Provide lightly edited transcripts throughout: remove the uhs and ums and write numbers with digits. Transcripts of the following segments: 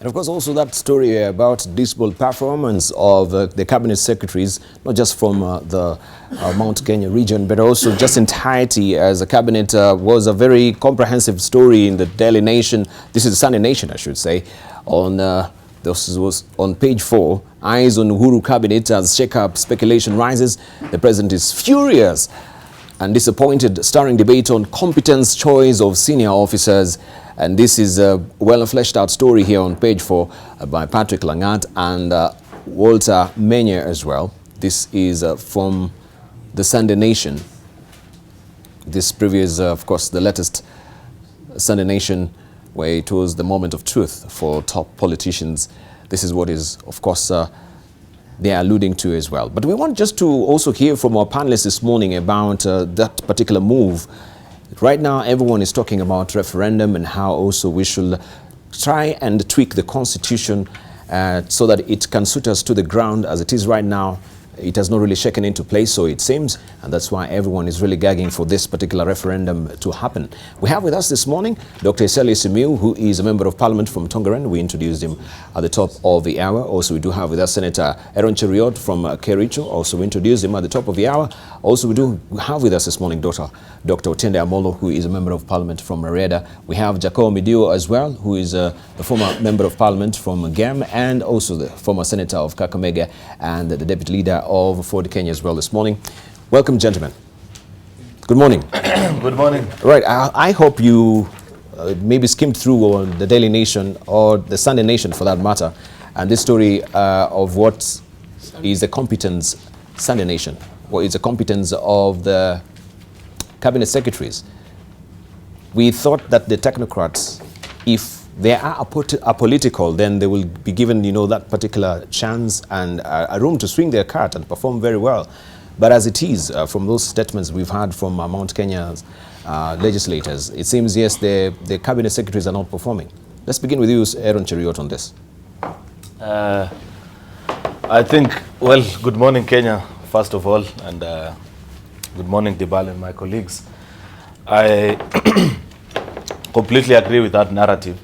And of course, also that story about dismal performance of the cabinet secretaries, not just from the Mount Kenya region, but also just entirety as a cabinet was a very comprehensive story in the Daily Nation. This is the Sunday Nation, I should say. This was on page 4. Eyes on Uhuru cabinet as shake-up speculation rises. The president is furious and disappointed, starring debate on competence choice of senior officers. And this is a well fleshed out story here on page 4 by Patrick Langat and Walter Menye as well. This is from the Sunday Nation. This previous, of course, the latest Sunday Nation, where it was the moment of truth for top politicians. This is what is, of course, they are alluding to as well. But we want just to also hear from our panelists this morning about that particular move. Right now, everyone is talking about referendum and how also we should try and tweak the constitution so that it can suit us to the ground. As it is right now, it has not really shaken into place, so it seems, and that's why everyone is really gagging for this particular referendum to happen. We have with us this morning Dr. Iseli Simiu, who is a member of parliament from Tongaren. We introduced him at the top of the hour. Also, we do have with us Senator Aaron Cheriot from Kericho. Also, we introduced him at the top of the hour. Also, we do have with us this morning Dr. Otende Amolo, who is a member of parliament from Marieda. We have Jacob Midio as well, who is the former member of parliament from GEM, and also the former senator of Kakamega and the deputy leader of Ford Kenya as well this morning. Welcome, gentlemen. Good morning. Good morning. Right, I hope you maybe skimmed through on the Daily Nation or the Sunday Nation for that matter, and this story of what is the competence, Sunday Nation, what is the competence of the cabinet secretaries. We thought that the technocrats, if they are apolitical, then they will be given, that particular chance and a room to swing their cart and perform very well. But as it is, from those statements we've had from Mount Kenya's legislators, it seems, yes, the cabinet secretaries are not performing. Let's begin with you, Aaron Cheriot, on this. I think, well, good morning, Kenya, first of all, and good morning, Dibal and my colleagues. I completely agree with that narrative,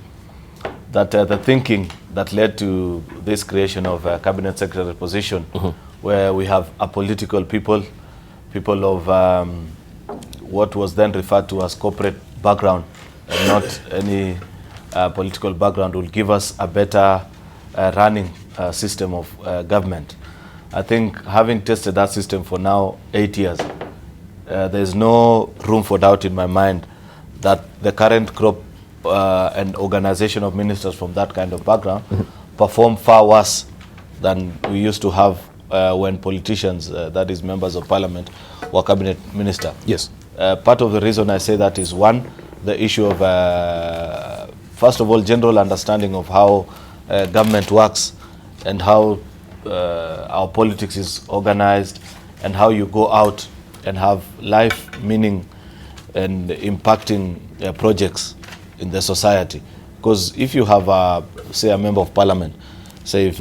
that the thinking that led to this creation of a cabinet secretary position, where we have apolitical people of what was then referred to as corporate background, and not any political background, will give us a better running system of government. I think having tested that system for now 8 years, there's no room for doubt in my mind that the current crop and organization of ministers from that kind of background perform far worse than we used to have when politicians, that is members of parliament, were cabinet minister. Yes. Part of the reason I say that is, one, the issue of, first of all, general understanding of how government works and how our politics is organized, and how you go out and have life meaning and impacting projects in the society. Because if you have, say, a member of parliament, say if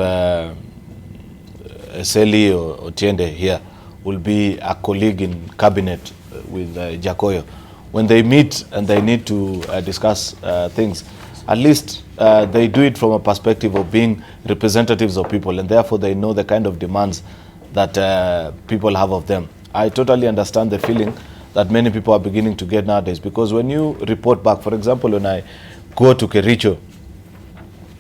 Seli or Tiende here will be a colleague in cabinet with Jacoyo, when they meet and they need to discuss things, at least they do it from a perspective of being representatives of people, and therefore they know the kind of demands that people have of them. I totally understand the feeling that many people are beginning to get nowadays, because when you report back, for example, when I go to Kericho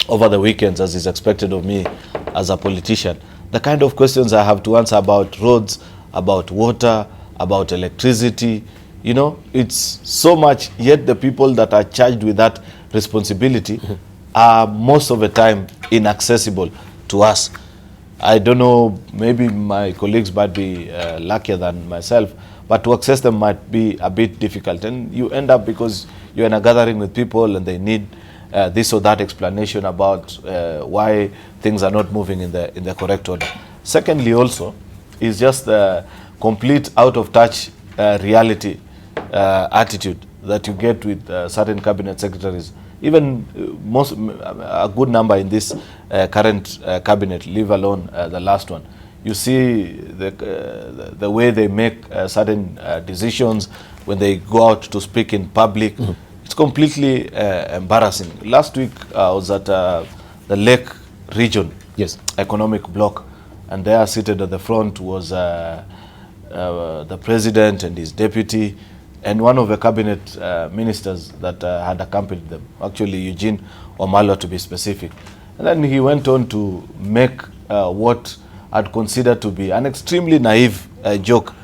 over the weekends, as is expected of me as a politician, the kind of questions I have to answer about roads, about water, about electricity, it's so much, yet the people that are charged with that responsibility are most of the time inaccessible to us. I don't know, maybe my colleagues might be luckier than myself, but to access them might be a bit difficult. And you end up, because you're in a gathering with people and they need this or that explanation about why things are not moving in the correct order. Secondly, also, is just the complete out of touch reality attitude that you get with certain cabinet secretaries. Even a good number in this current cabinet, leave alone the last one. You see the way they make certain decisions when they go out to speak in public. It's completely embarrassing. Last week I was at the Lake region Yes. economic bloc, and there seated at the front was the president and his deputy, and one of the cabinet ministers that had accompanied them, actually Eugene Wamalwa to be specific. And then he went on to make what I'd consider to be an extremely naive joke,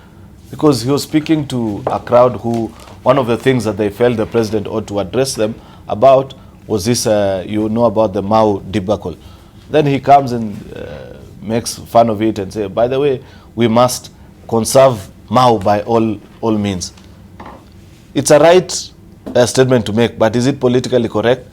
because he was speaking to a crowd who, one of the things that they felt the president ought to address them about was this, you know, about the Mau debacle. Then he comes and makes fun of it and say, by the way, we must conserve Mau by all means. It's a right statement to make, but is it politically correct?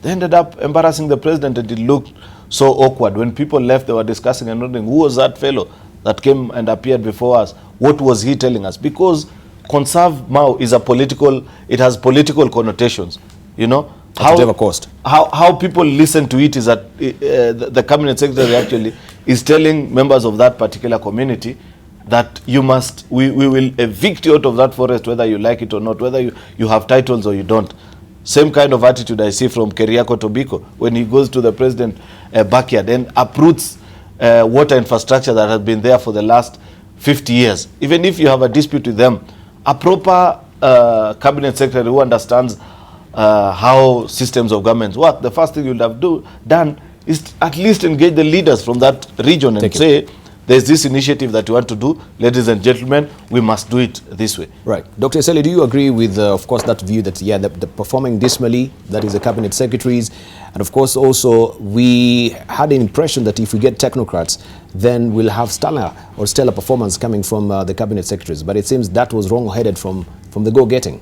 They ended up embarrassing the president, and it looked so awkward. When people left, they were discussing and wondering, who was that fellow that came and appeared before us? What was he telling us? Because conserve Mau is a political, it has political connotations, you know. At whatever cost. How people listen to it is that the cabinet secretary actually is telling members of that particular community that you must, we will evict you out of that forest whether you like it or not, whether you have titles or you don't. Same kind of attitude I see from Keriako Tobiko when he goes to the president backyard and uproots water infrastructure that has been there for the last 50 years. Even if you have a dispute with them, a proper cabinet secretary who understands how systems of government work, the first thing you would have done is at least engage the leaders from that region and say, there's this initiative that you want to do, ladies and gentlemen, we must do it this way. Right. Dr. Eseli, do you agree with, of course, that view that, yeah, the performing dismally, that is the cabinet secretaries, and of course also we had an impression that if we get technocrats, then we'll have stellar performance coming from the cabinet secretaries, but it seems that was wrong-headed from the go-getting.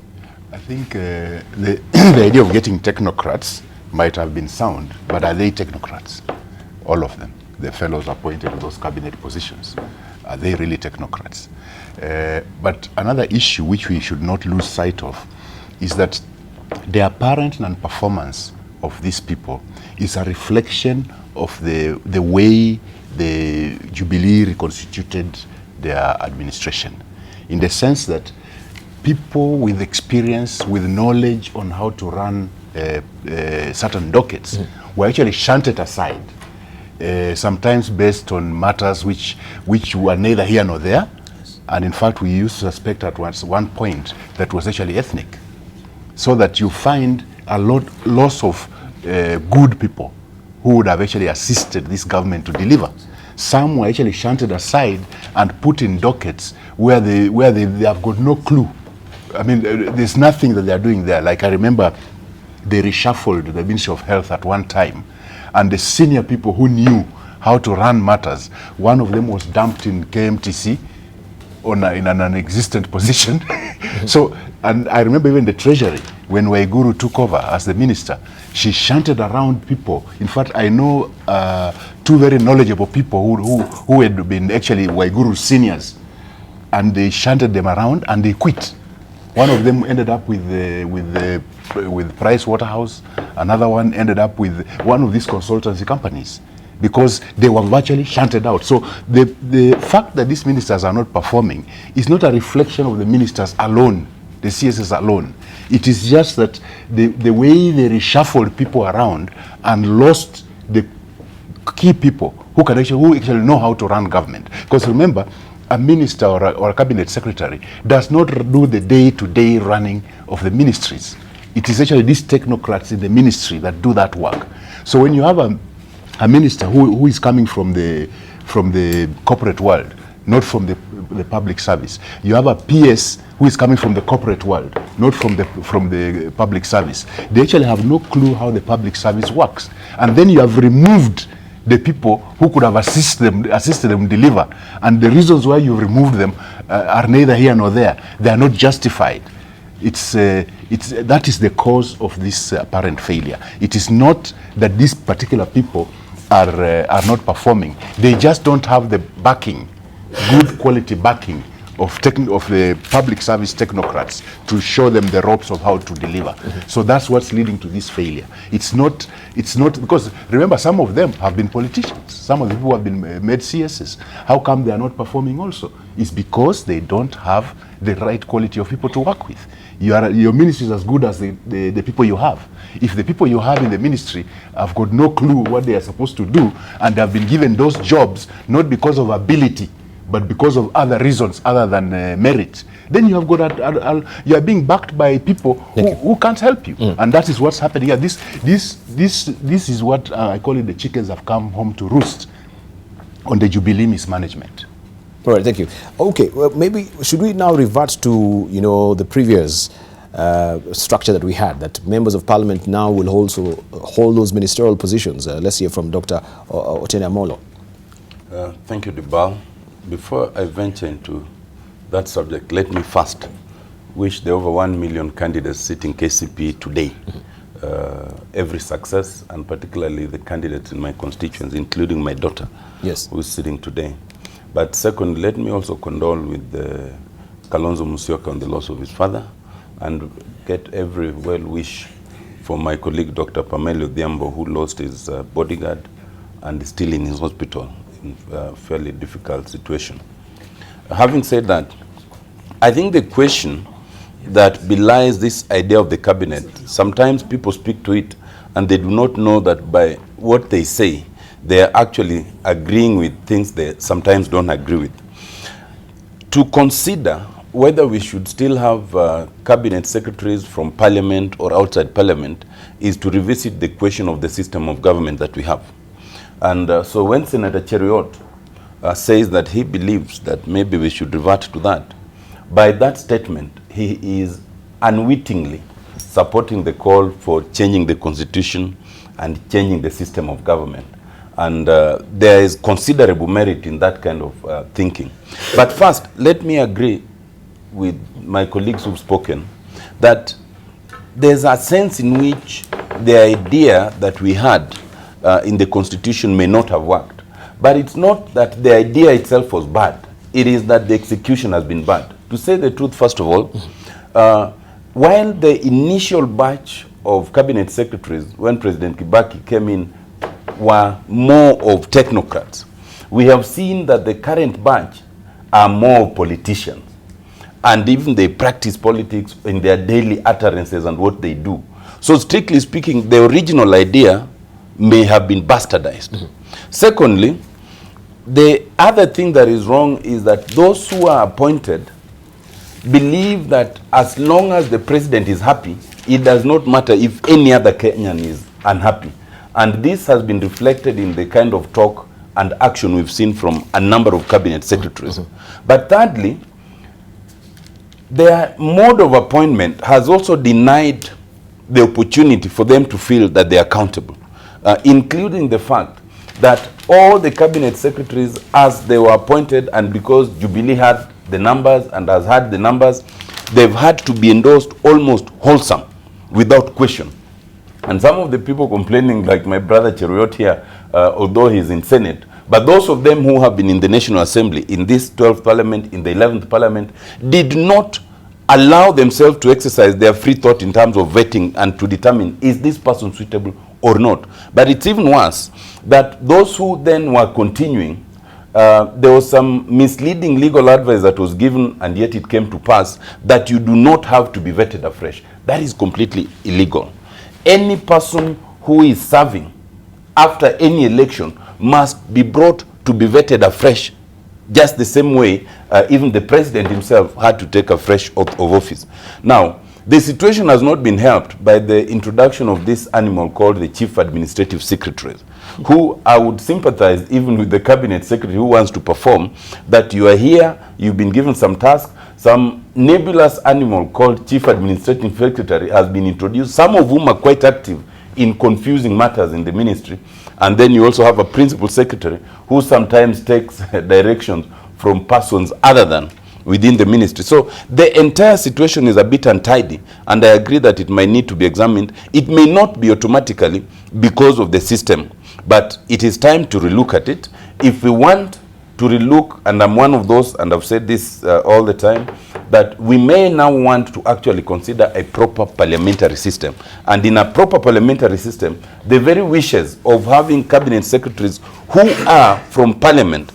I think the idea of getting technocrats might have been sound, but are they technocrats? All of them. The fellows appointed to those cabinet positions, are they really technocrats? But another issue which we should not lose sight of is that the apparent non-performance of these people is a reflection of the way the Jubilee reconstituted their administration, in the sense that people with experience, with knowledge on how to run certain dockets were actually shunted aside. Sometimes based on matters which were neither here nor there, and in fact we used to suspect at one point that was actually ethnic, so that you find a loss of good people who would have actually assisted this government to deliver. Some were actually shunted aside and put in dockets where they have got no clue. I mean, there's nothing that they are doing there. Like I remember they reshuffled the Ministry of Health at one time, and the senior people who knew how to run matters, one of them was dumped in KMTC in an non-existent position. So, and I remember even the Treasury, when Uhuru took over as the minister, she shunted around people. In fact, I know two very knowledgeable people who had been actually Uhuru seniors, and they shunted them around and they quit. One of them ended up with Price Waterhouse. Another one ended up with one of these consultancy companies, because they were virtually shunted out. So the fact that these ministers are not performing is not a reflection of the ministers alone, the CSS alone. It is just that the way they reshuffled people around and lost the key people who actually know how to run government. Because remember, a minister or a cabinet secretary does not do the day-to-day running of the ministries. It is actually these technocrats in the ministry that do that work. So when you have a minister who is coming from the corporate world, not from the public service, you have a PS who is coming from the corporate world, not from the public service. They actually have no clue how the public service works. And then you have removed the people who could have assisted them deliver. And the reasons why you've removed them are neither here nor there. They are not justified. That is the cause of this apparent failure. It is not that these particular people are not performing. They just don't have the backing, good quality backing of the public service technocrats to show them the ropes of how to deliver. So that's what's leading to this failure. It's not because, remember, some of them have been politicians. Some of the people have been made CSs. How come they are not performing also? It's because they don't have the right quality of people to work with. your ministry is as good as the people you have. If the people you have in the ministry have got no clue what they are supposed to do, and have been given those jobs not because of ability, but because of other reasons other than merit, then you have got you are being backed by people who can't help you, and that is what's happening here. This is what I call it: the chickens have come home to roost on the Jubilee mismanagement. All right, thank you. Okay, well, maybe should we now revert to the previous structure that we had, that members of parliament now will also hold those ministerial positions? Let's hear from Dr. Otene Amolo. Thank you, Dibal. Before I venture into that subject, let me first wish the over 1 million candidates sitting KCP today every success, and particularly the candidates in my constituency, including my daughter, who is sitting today. But second, let me also condole with Kalonzo Musyoka on the loss of his father, and get every well wish for my colleague Dr. Pamela Odhiambo, who lost his bodyguard and is still in his hospital in a fairly difficult situation. Having said that, I think the question that belies this idea of the cabinet, sometimes people speak to it and they do not know that by what they say, they are actually agreeing with things they sometimes don't agree with. To consider whether we should still have cabinet secretaries from parliament or outside parliament is to revisit the question of the system of government that we have. And so when Senator Cheriot says that he believes that maybe we should revert to that, by that statement, he is unwittingly supporting the call for changing the constitution and changing the system of government. And there is considerable merit in that kind of thinking. But first, let me agree with my colleagues who've spoken that there's a sense in which the idea that we had in the constitution may not have worked. But it's not that the idea itself was bad. It is that the execution has been bad. To say the truth, first of all, while the initial batch of cabinet secretaries, when President Kibaki came in, were more of technocrats, we have seen that the current batch are more politicians. And even they practice politics in their daily utterances and what they do. So strictly speaking, the original idea may have been bastardized. Secondly, the other thing that is wrong is that those who are appointed believe that as long as the president is happy, it does not matter if any other Kenyan is unhappy. And this has been reflected in the kind of talk and action we've seen from a number of cabinet secretaries. But thirdly, their mode of appointment has also denied the opportunity for them to feel that they are accountable, including the fact that all the cabinet secretaries, as they were appointed, and because Jubilee had the numbers and has had the numbers, they've had to be endorsed almost wholesome, without question. And some of the people complaining, like my brother Cheriot here, although he's in Senate, but those of them who have been in the National Assembly, in this 12th Parliament, in the 11th Parliament, did not allow themselves to exercise their free thought in terms of vetting and to determine, is this person suitable or not? But it's even worse that those who then were continuing, there was some misleading legal advice that was given, and yet it came to pass that you do not have to be vetted afresh. That is completely illegal. Any person who is serving after any election must be brought to be vetted afresh, just the same way even the president himself had to take a fresh oath of office. Now, the situation has not been helped by the introduction of this animal called the Chief Administrative Secretaries, who I would sympathize even with the cabinet secretary who wants to perform, that you are here, you've been given some task, some nebulous animal called Chief Administrative Secretary has been introduced, some of whom are quite active in confusing matters in the ministry. And then you also have a principal secretary who sometimes takes directions from persons other than within the ministry. So the entire situation is a bit untidy, and I agree that it might need to be examined. It may not be automatically because of the system, but it is time to relook at it. If we want to relook, and I'm one of those, and I've said this all the time, that we may now want to actually consider a proper parliamentary system. And in a proper parliamentary system, the very wishes of having cabinet secretaries who are from parliament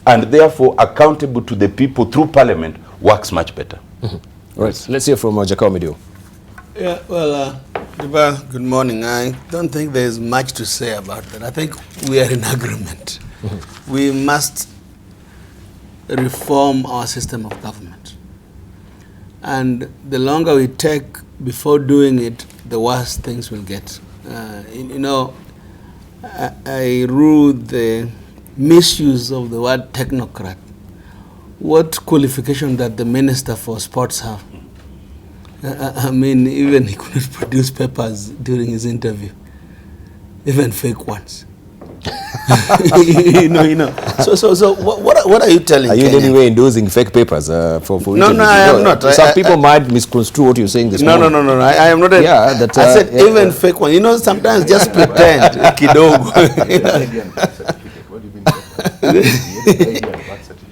and therefore accountable to the people through parliament works much better. All right, let's hear from Jacob Medio. Yeah, well, Diba, good morning. I don't think there's much to say about that. I think we are in agreement. We must reform our system of government. And the longer we take before doing it, the worse things will get. You know, I rue the misuse of the word technocrat. What qualification that the Minister for Sports have? I mean, even he couldn't produce papers during his interview, even fake ones. you know. So what are you telling? Are you in Kenya? any way endorsing fake papers for No, interviews? I am not. Some people might misconstrue what you're saying this morning. No. I am not. Yeah, that, I said yeah, even fake one. You know, sometimes just pretend. Kidogo. What do you mean?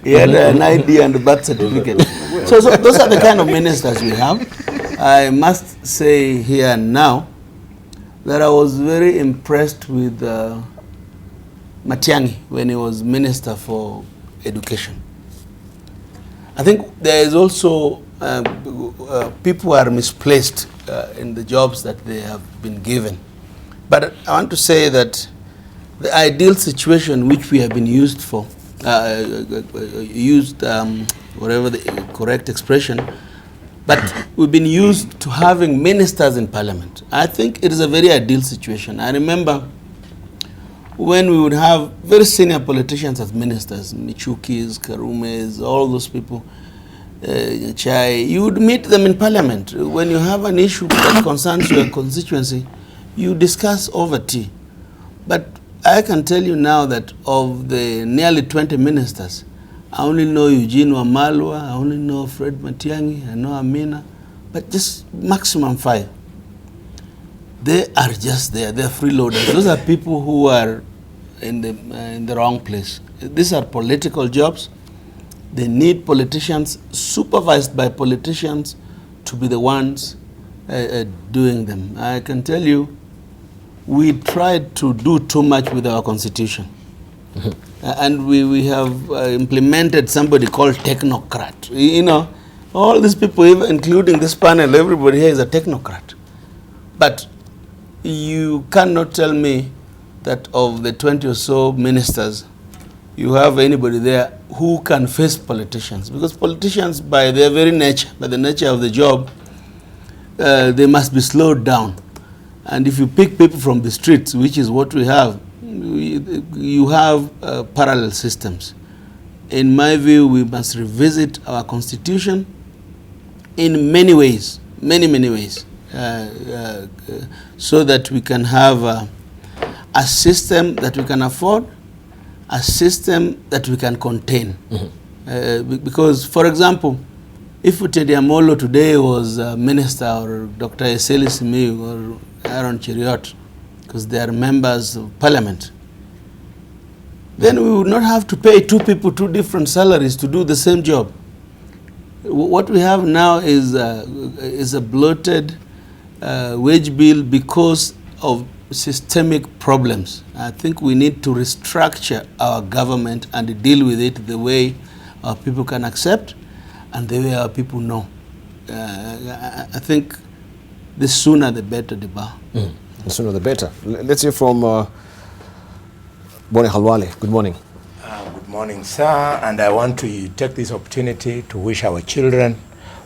He had an ID and a birth certificate. So those are the kind of ministers we have. I must say here and now that I was very impressed with Matiang'i when he was Minister for Education. I think there is also people who are misplaced in the jobs that they have been given. But I want to say that the ideal situation which we have been used for, whatever the correct expression, but we've been used to having ministers in parliament. I think it is a very ideal situation. I remember when we would have very senior politicians as ministers, Michukis, Karumes, all those people, Chai, you would meet them in parliament. When you have an issue that concerns your constituency, you discuss over tea. But I can tell you now that of the nearly 20 ministers, I only know Eugene Wamalwa, I only know Fred Matiang'i, I know Amina, but just maximum 5. They are just there, they're freeloaders. Those are people who are in the wrong place. These are political jobs. They need politicians, supervised by politicians, to be the ones doing them. I can tell you, we tried to do too much with our constitution. And we have implemented somebody called Technocrat. You know, all these people, even including this panel, everybody here is a technocrat. But you cannot tell me that of the 20 or so ministers, you have anybody there who can face politicians. Because politicians, by their very nature, by the nature of the job, they must be slowed down. And if you pick people from the streets, which is what we have, you have parallel systems. In my view, we must revisit our constitution in many ways, many ways, so that we can have a system that we can afford, a system that we can contain. Because, for example, if Utedi Amolo today was a minister, or Dr. Eseli Simiyu, or Aaron Cheriot, because they are members of parliament, then we would not have to pay 2 people 2 different salaries to do the same job. What we have now is a bloated wage bill because of systemic problems. I think we need to restructure our government and deal with it the way our people can accept and the way our people know. I think the sooner the better, Diba. The sooner the better. Let's hear from Bone Halwale. Good morning. Good morning, sir. And I want to take this opportunity to wish our children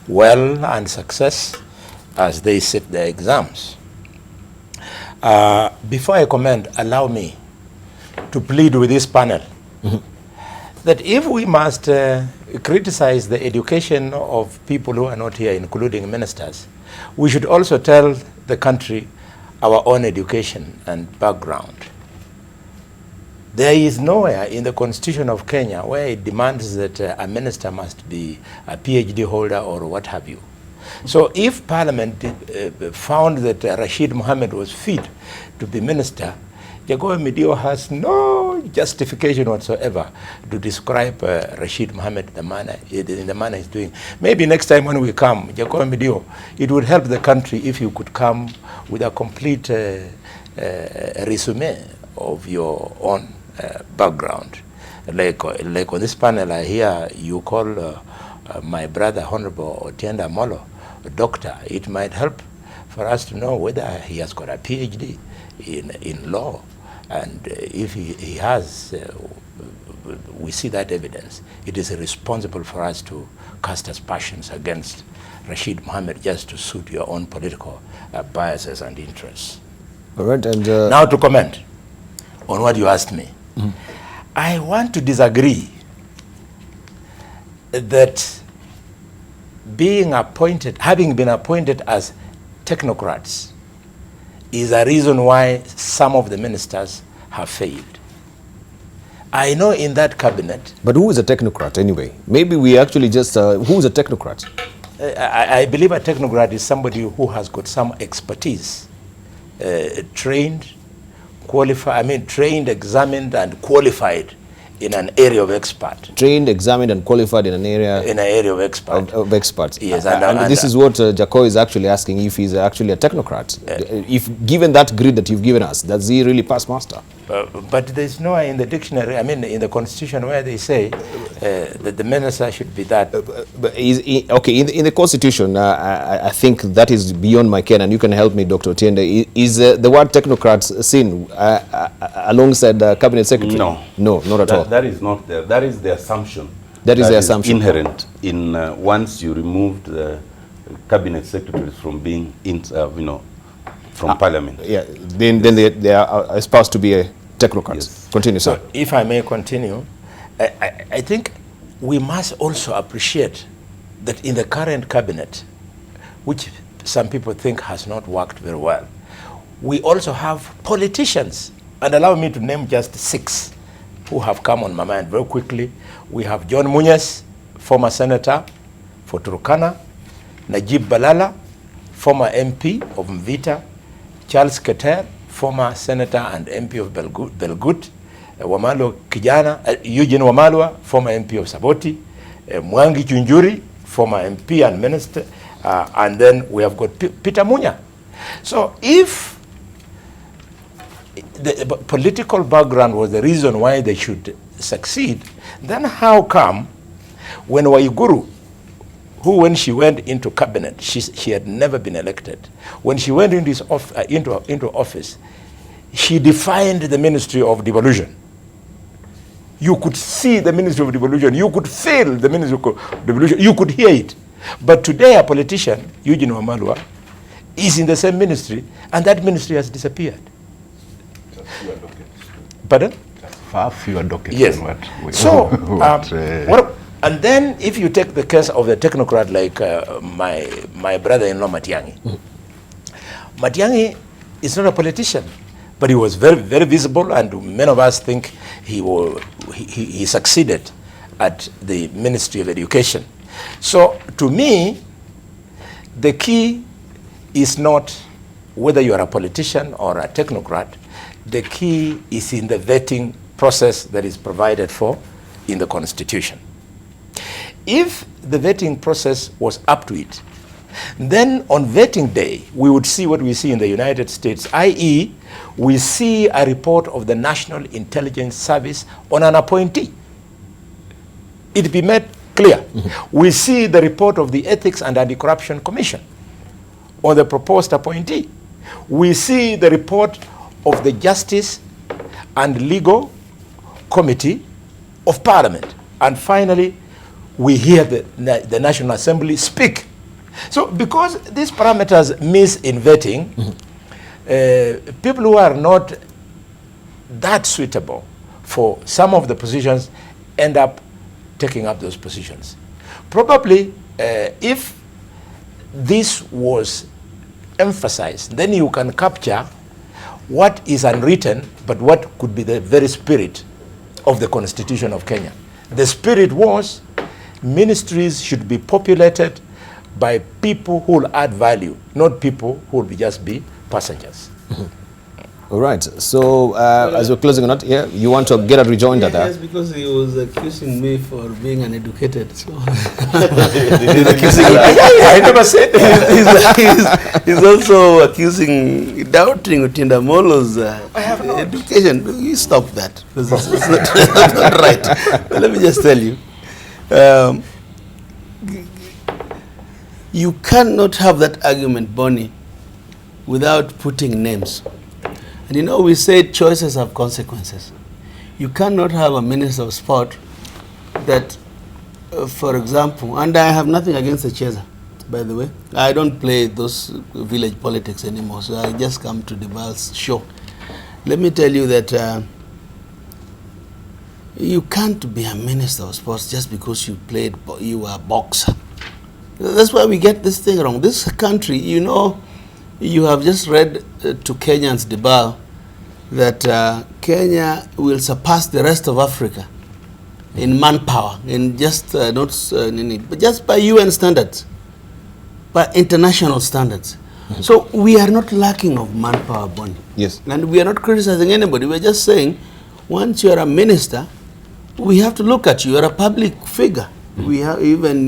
well and success as they sit their exams. Before I comment, allow me to plead with this panel that if we must criticize the education of people who are not here, including ministers, we should also tell the country our own education and background. There is nowhere in the Constitution of Kenya where it demands that a minister must be a PhD holder or what have you. So if Parliament found that Rashid Mohammed was fit to be minister, Jacob Medio has no justification whatsoever to describe Rashid Mohammed in the manner he's doing. Maybe next time when we come, Jacob Medio, it would help the country if you could come with a complete resume of your own background. Like on this panel, I hear you call my brother, Honorable Otienda Molo, a doctor, it might help for us to know whether he has got a PhD in law. And if he has, we see that evidence. It is irresponsible for us to cast aspersions against Rashid Mohammed just to suit your own political biases and interests. All right, and now to comment on what you asked me. I want to disagree that having been appointed as technocrats is a reason why some of the ministers have failed. I know in that cabinet... But who is a technocrat anyway? Maybe we actually just... who is a technocrat? I believe a technocrat is somebody who has got some expertise, trained, examined, and qualified in an area of expert. Trained, examined, and qualified in an area... In an area of expert. Of experts. Yes. And this is what Jaco is actually asking, if he's actually a technocrat. If given that grid that you've given us, does he really pass muster? But there's nowhere in the dictionary, in the Constitution, where they say that the minister should be that. Okay, in the Constitution, I think that is beyond my ken, and you can help me, Dr. Otiende. Is the word technocrats seen alongside the cabinet secretary? No. No, not at all. That is not there. That is the assumption. That is the assumption. Inherent in once you removed the cabinet secretaries from being, from parliament. Yeah, then they are supposed to be a technocrat. Yes. Continue, sir. So if I may continue, I think we must also appreciate that in the current cabinet, which some people think has not worked very well, we also have politicians, and allow me to name just 6 who have come on my mind very quickly. We have John Munyes, former senator for Turkana; Najib Balala, former MP of Mvita; Charles Keter, former senator and MP of Belgut; Wamalo Kijana, Eugene Wamalwa, former MP of Saboti; Mwangi Chunjuri, former MP and minister, and then we have got Peter Munya. So if the political background was the reason why they should succeed, then how come when Waiguru, who when she went into cabinet, she had never been elected, when she went into office, she defined the Ministry of Devolution. You could see the Ministry of Devolution, you could feel the Ministry of Devolution, you could hear it. But today a politician, Eugene Wamalwa, is in the same ministry, and that ministry has disappeared. Pardon? Far fewer dockets. Yes. Than what So, and then if you take the case of the technocrat like my brother-in-law Matiang'i. Matiang'i is not a politician, but he was very, very visible, and many of us think he succeeded at the Ministry of Education. So to me, the key is not whether you are a politician or a technocrat. The key is in the vetting process that is provided for in the Constitution. If the vetting process was up to it, then on vetting day, we would see what we see in the United States, i.e., we see a report of the National Intelligence Service on an appointee. It be made clear. We see the report of the Ethics and Anti-Corruption Commission on the proposed appointee. We see the report of the Justice and Legal Committee of Parliament. And finally, we hear the National Assembly speak. So because these parameters miss in vetting, people who are not that suitable for some of the positions end up taking up those positions. Probably if this was emphasized, then you can capture what is unwritten, but what could be the very spirit of the Constitution of Kenya. The spirit was ministries should be populated by people who will add value, not people who will just be passengers. All right. So as we're closing on that, you want to get a rejoinder there? Yes, because he was accusing me for being uneducated. So He's accusing I never said that. he's also accusing, doubting Otienda Molo's education. You stop that, because it's not right. But let me just tell you, You cannot have that argument, Bonnie, without putting names. And you know, we say choices have consequences. You cannot have a minister of sport that, for example, and I have nothing against the Cheza, by the way. I don't play those village politics anymore, so I just come to the Bal's show. Let me tell you that you can't be a minister of sports just because you were a boxer. That's why we get this thing wrong. This country, you know, you have just read to Kenyans, Debal, that Kenya will surpass the rest of Africa in manpower, in just but just by UN standards, by international standards. So we are not lacking of manpower, Bonnie. Yes. And we are not criticizing anybody. We are just saying, once you are a minister, we have to look at you. You are a public figure. We have even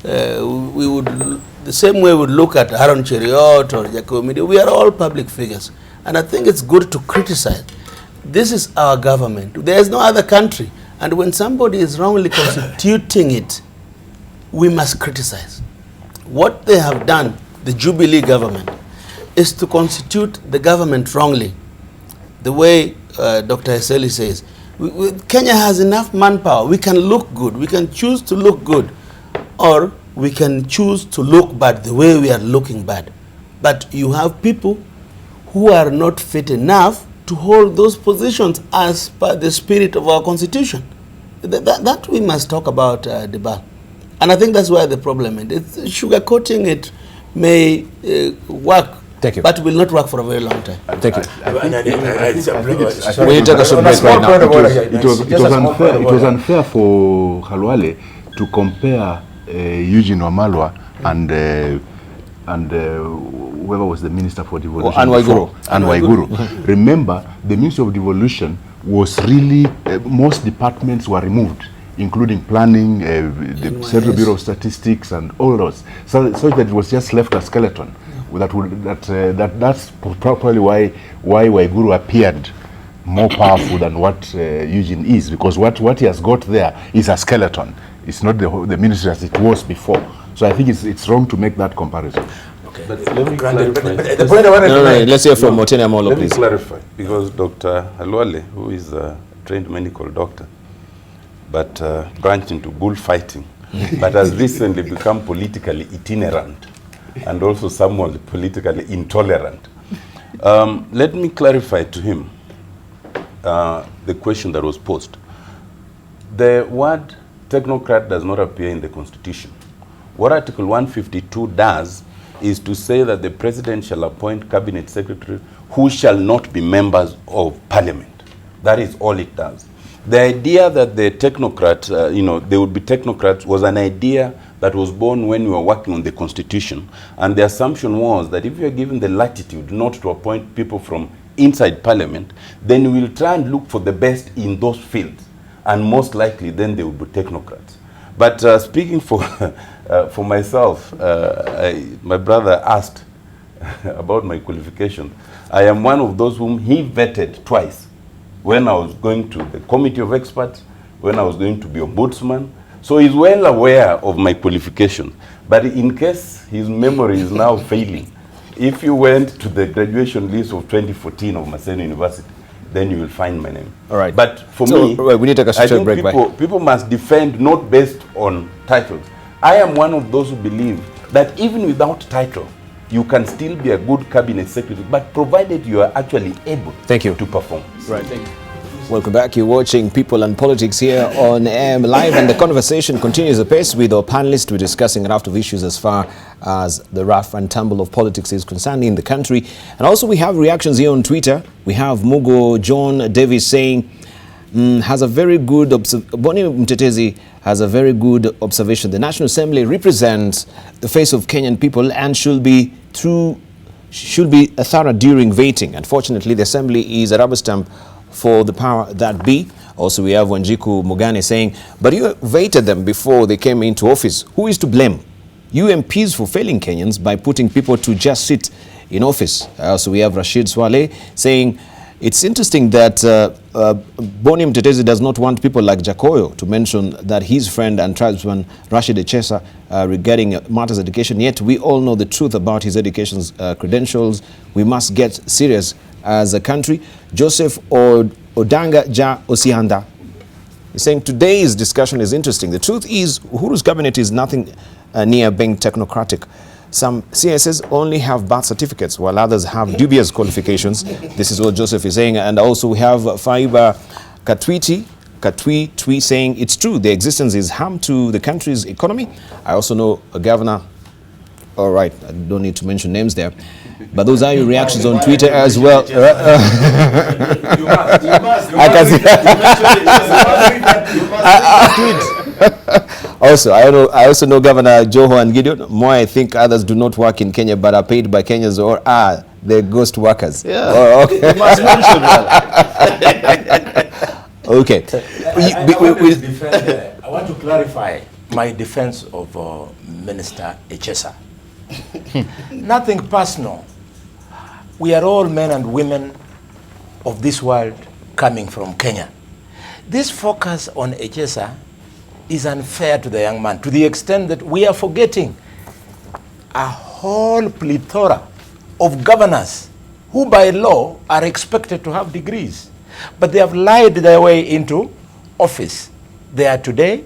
we would the same way we would look at Aaron Cheriot or Jacomidi. We are all public figures, and I think it's good to criticize. This is our government. There is no other country, and when somebody is wrongly constituting it, we must criticize. What they have done, the Jubilee government, is to constitute the government wrongly. The way Dr. Eseli says, Kenya has enough manpower. We can look good. We can choose to look good, or we can choose to look bad the way we are looking bad. But you have people who are not fit enough to hold those positions as per the spirit of our constitution. That we must talk about, Debal. And I think that's where the problem is. Sugarcoating it may work, thank you, but will not work for a very long time. Thank you. We need to take a short break right now. It was unfair for Khalwale to compare Eugene Wamalwa and whoever was the Minister for Devolution. Anne Waiguru. Remember, the Ministry of Devolution was really, most departments were removed, including planning, the Central Bureau of Statistics, and all those. So that it was just left a skeleton. That's probably why Waiguru appeared more powerful than what Eugene is, because what he has got there is a skeleton. It's not the ministry as it was before. So I think it's wrong to make that comparison. Okay. But let me clarify. The point I wanted to make. Let's hear from Motene Amolo, please. Let me clarify, because Dr. Halwale, who is a trained medical doctor, but branched into bullfighting, but has recently become politically itinerant and also somewhat politically intolerant. Let me clarify to him the question that was posed. The word technocrat does not appear in the Constitution. What Article 152 does is to say that the President shall appoint cabinet secretaries who shall not be members of Parliament. That is all it does. The idea that the technocrats, they would be technocrats, was an idea that was born when we were working on the Constitution. And the assumption was that if you are given the latitude not to appoint people from inside Parliament, then you will try and look for the best in those fields. And most likely, then they will be technocrats. But speaking for myself, my brother asked about my qualifications. I am one of those whom he vetted twice. When I was going to the committee of experts, when I was going to be ombudsman. So he's well aware of my qualifications. But in case his memory is now failing, if you went to the graduation list of 2014 of Maseno University, then you will find my name. All right. But for me, we need to take a short break. People must defend not based on titles. I am one of those who believe that even without title, you can still be a good cabinet secretary, but provided you are actually able to perform. Right. Thank you. Welcome back. You're watching People and Politics here on AM Live, and the conversation continues apace with our panelists. We're discussing a raft of issues as far as the rough and tumble of politics is concerned in the country. And also we have reactions here on Twitter. We have Mugo John Davis saying, has a very good, Boni Mtetezi has a very good observation. The National Assembly represents the face of Kenyan people and should be thorough during voting. Unfortunately, the Assembly is a rubber stamp for the power that be. Also, we have Wanjiku Mugane saying, but you voted them before they came into office. Who is to blame? You MPs for failing Kenyans by putting people to just sit in office. Also, we have Rashid Swale saying, it's interesting that Boni Mtetezi does not want people like Jakoyo to mention that his friend and tribesman Rashid Echesa regarding matters of education, yet we all know the truth about his education credentials. We must get serious as a country. Joseph Odanga Ja Osihanda is saying today's discussion is interesting. The truth is Uhuru's cabinet is nothing near being technocratic. Some CSs only have birth certificates while others have dubious qualifications. This is what Joseph is saying. And also we have Faiba Katwi saying it's true, their existence is harm to the country's economy. I also know a governor, all right, I don't need to mention names there, but those are your reactions on Twitter as well. You must. I can see. Also, I also know Governor Joho and Gideon. More, I think others do not work in Kenya but are paid by Kenyans or are the ghost workers. Yeah. Oh, okay. You must mention that. Okay. I want to clarify my defense of Minister Echesa. Nothing personal. We are all men and women of this world coming from Kenya. This focus on Echesa is unfair to the young man, to the extent that we are forgetting a whole plethora of governors who by law are expected to have degrees. But they have lied their way into office. They are today,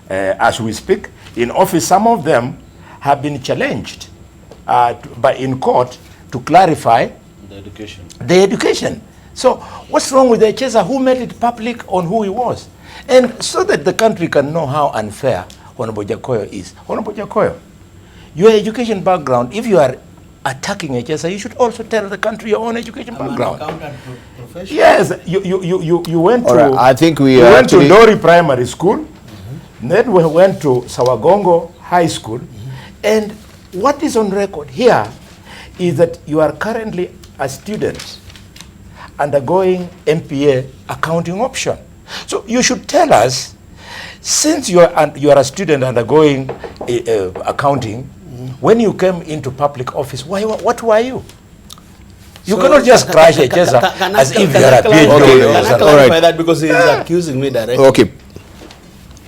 as we speak, in office. Some of them have been challenged in court to clarify the education. So what's wrong with the Echesa? Who made it public on who he was? And so that the country can know how unfair Honorable Jakoyo is. Honorable Jakoyo, your education background, if you are attacking Echesa, you should also tell the country your own education background. An accountant profession. Yes, you went All to right, I think we went to actually- Dori Primary School, then we went to Sawagongo High School, and what is on record here is that you are currently a student undergoing MPA accounting option. So you should tell us, since you are a student undergoing accounting, when you came into public office, what were you? You cannot just crash Echesa as if you are a PhD. Okay, Can I all clarify right. that because he is accusing me directly? Okay.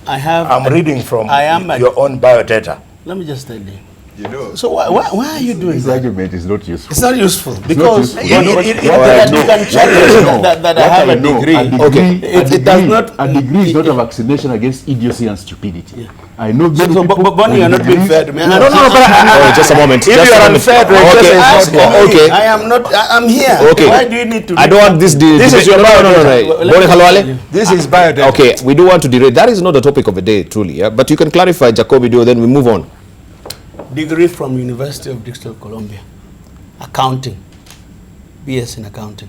I'm reading from am your own biodata. Let me just tell you. You know, So why are you doing this that? argument is not useful. It's not useful because useful. that you can challenge that I have a degree. It does not. A degree is not a vaccination against idiocy and stupidity. Yeah. I know many So, people. Bonnie, you're not being fair to me. Oh, just a moment. If Just you a are moment. unfair to Okay. Echesa, it's not Okay. I am not. I'm here. Okay. Why do you need to? I don't want this. This is your no. biodata. Boni Khalwale? This is biodata. Okay, we do want to derail. That is not the topic of the day, truly. Yeah? But you can clarify, Jacobi Dio, then we move on. Degree from University of Digital Columbia, accounting, BS in accounting.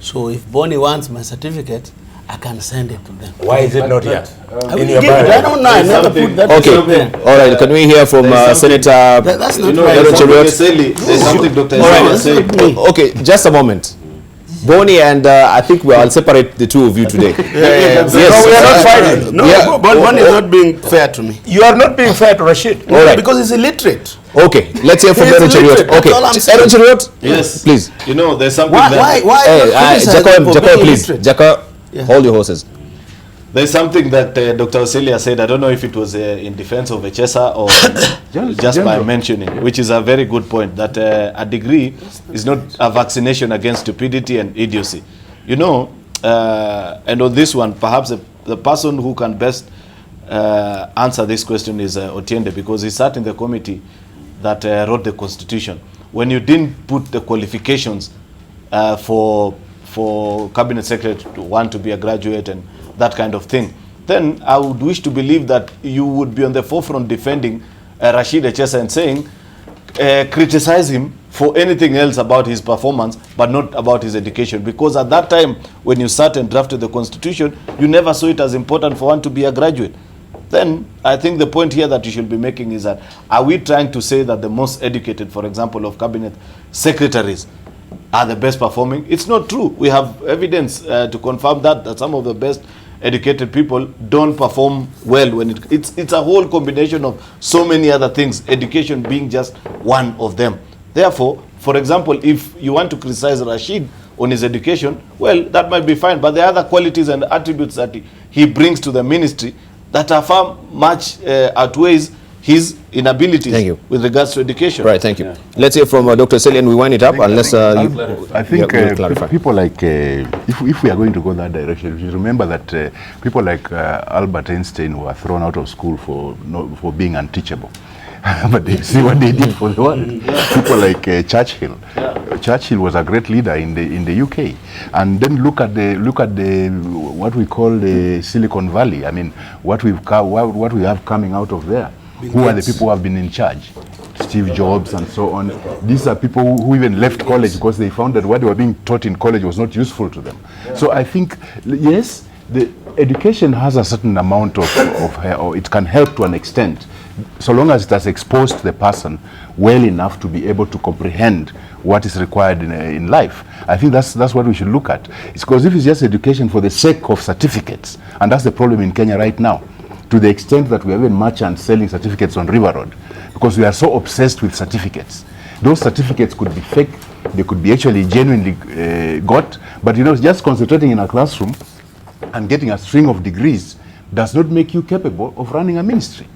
So if Bonnie wants my certificate, I can send it to them. Why is it not here? I will In your give it. I biodata. don't know. I never put that. Okay, all right. Can we hear from Senator? That's not You know, right. Aaron Cheruiyot? there's something Dr. All right. Eseli said. Okay, just a moment. Bonnie and I think I'll separate the two of you today. Yes. No, we are not fighting. No, Yeah. but Bonnie is not being fair to me. You are not being fair to Rashid. All right. Because he's illiterate. Okay, let's hear from He is Aaron Cheruiyot. illiterate. Okay, That's all I'm saying. Aaron Cheruiyot? Yes. Please. You know, there's something Why that... Hey, not criticize him for Jacob, being please. illiterate? Jacob, Yeah. hold your horses. There's something that Dr. Oselia said. I don't know if it was in defense of Echesa or just by General. mentioning, which is a very good point, that a degree is not a vaccination against stupidity and idiocy. You know, and on this one, perhaps the person who can best answer this question is Otiende, because he sat in the committee that wrote the Constitution. When you didn't put the qualifications for cabinet secretary to want to be a graduate and that kind of thing, then I would wish to believe that you would be on the forefront defending Rashid Echesa and saying, criticize him for anything else about his performance, but not about his education. Because at that time, when you sat and drafted the Constitution, you never saw it as important for one to be a graduate. Then I think the point here that you should be making is that, are we trying to say that the most educated, for example, of cabinet secretaries are the best performing? It's not true. We have evidence to confirm that some of the best educated people don't perform well when it's a whole combination of so many other things, education being just one of them. Therefore, For example, if you want to criticize Rashid on his education, well, that might be fine, but the other qualities and attributes that he brings to the ministry that are far much outweighs his inabilities with regards to education. Right, thank you. Yeah. Let's hear from Dr. Selian. We wind it up unless I think people like, if we are going to go that direction, you remember that people like Albert Einstein were thrown out of school for being unteachable. But they see what they did for the world. People like Churchill. Churchill was a great leader in the UK. And then look at the what we call the Silicon Valley. I mean, what we have coming out of there. Who are the people who have been in charge? Steve Jobs and so on. These are people who even left college because they found that what they were being taught in college was not useful to them. So I think, yes, the education has a certain amount or it can help to an extent, so long as it has exposed the person well enough to be able to comprehend what is required in life. I think that's what we should look at. It's because if it's just education for the sake of certificates, and that's the problem in Kenya right now, to the extent that we have even merchants selling certificates on River Road, because we are so obsessed with certificates. Those certificates could be fake, they could be actually genuinely got, but just concentrating in a classroom and getting a string of degrees does not make you capable of running a ministry.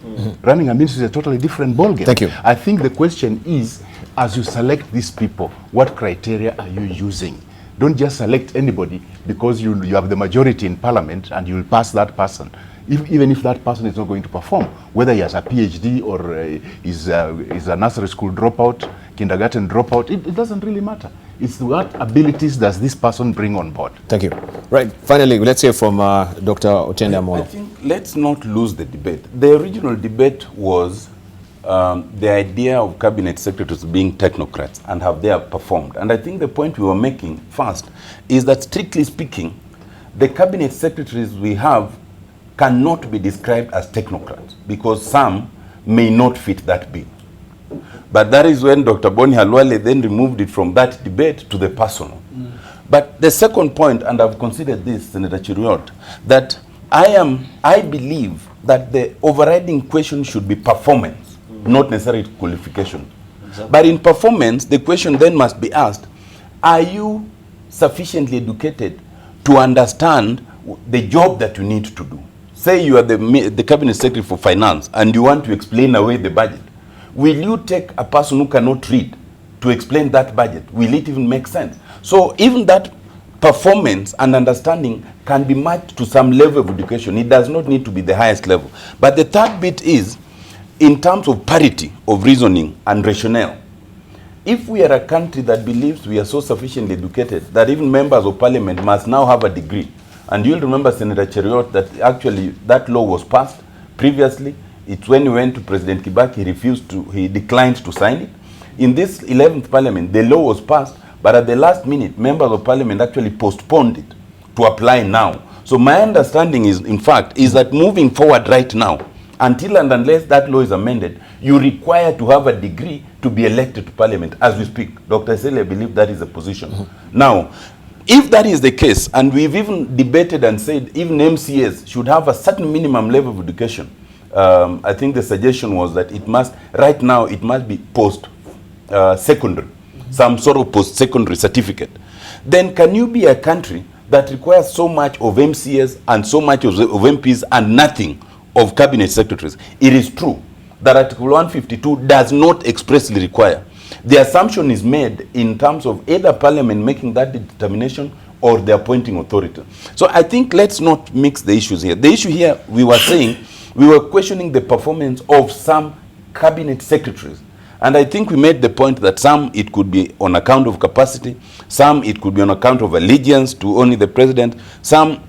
Running a ministry is a totally different ballgame. Thank you. I think the question is, as you select these people, what criteria are you using? Don't just select anybody because you have the majority in parliament and you will pass that person. Even if that person is not going to perform, whether he has a PhD or is a nursery school dropout, kindergarten dropout, it doesn't really matter. It's what abilities does this person bring on board. Thank you. Right. Finally, let's hear from Dr. Otende Amolo. I think let's not lose the debate. The original debate was the idea of cabinet secretaries being technocrats and have they performed. And I think the point we were making first is that, strictly speaking, the cabinet secretaries we have cannot be described as technocrats because some may not fit that bill. But that is when Dr. Boni Halwale then removed it from that debate to the personal. But the second point, and I've considered this, Senator Chiriot, that I believe that the overriding question should be performance, not necessarily qualification. Exactly. But in performance, the question then must be asked, are you sufficiently educated to understand the job that you need to do? Say you are the cabinet secretary for finance and you want to explain away the budget. Will you take a person who cannot read to explain that budget? Will it even make sense? So even that performance and understanding can be matched to some level of education. It does not need to be the highest level. But the third bit is, in terms of parity of reasoning and rationale, if we are a country that believes we are so sufficiently educated that even members of parliament must now have a degree, and you'll remember, Senator Cheriot, that actually that law was passed previously. It's when we went to President Kibaki, he declined to sign it. In this 11th parliament, the law was passed, but at the last minute, members of parliament actually postponed it to apply now. So my understanding is, in fact, is that moving forward right now, until and unless that law is amended, you require to have a degree to be elected to parliament as we speak. Dr. Sele, I believe that is the position. Now, if that is the case, and we've even debated and said even MCAs should have a certain minimum level of education, I think the suggestion was that it must, right now, it must be post-secondary, some sort of post-secondary certificate. Then can you be a country that requires so much of MCAs and so much of MPs and nothing of cabinet secretaries? It is true that Article 152 does not expressly require. The assumption is made in terms of either parliament making that determination or the appointing authority. So I think let's not mix the issues here. The issue here, we were saying, we were questioning the performance of some cabinet secretaries. And I think we made the point that some it could be on account of capacity, some it could be on account of allegiance to only the president, some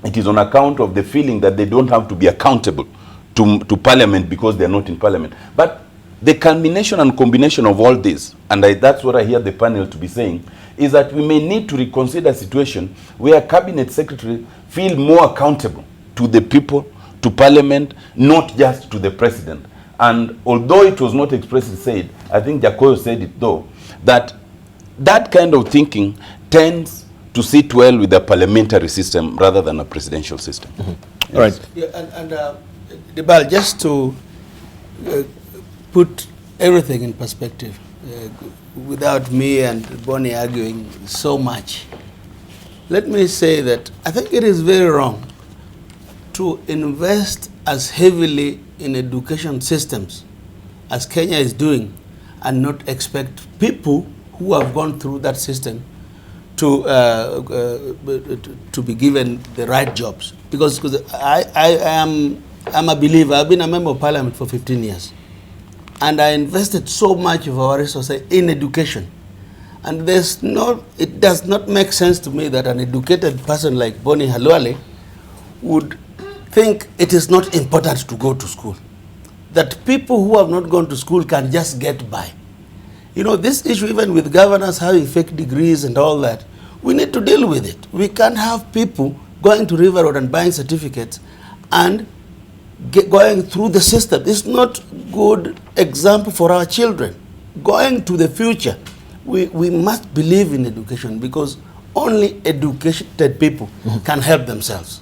it is on account of the feeling that they don't have to be accountable to parliament because they're not in parliament. But the culmination and combination of all this, and that's what I hear the panel to be saying, is that we may need to reconsider a situation where cabinet secretaries feel more accountable to the people, to parliament, not just to the president. And although it was not expressly said, I think Jacoyo said it though, that that kind of thinking tends to sit well with a parliamentary system rather than a presidential system. All right. Yeah, and Debal, just to put everything in perspective, without me and Bonnie arguing so much, let me say that I think it is very wrong to invest as heavily in education systems as Kenya is doing and not expect people who have gone through that system to be given the right jobs. Because I'm a believer. I've been a member of parliament for 15 years. And I invested so much of our resources in education. And it does not make sense to me that an educated person like Bonnie Halwale would think it is not important to go to school. That people who have not gone to school can just get by. You know, this issue, even with governors having fake degrees and all that, we need to deal with it. We can't have people going to River Road and buying certificates and going through the system. It's not good example for our children. Going to the future, we must believe in education, because only educated people can help themselves.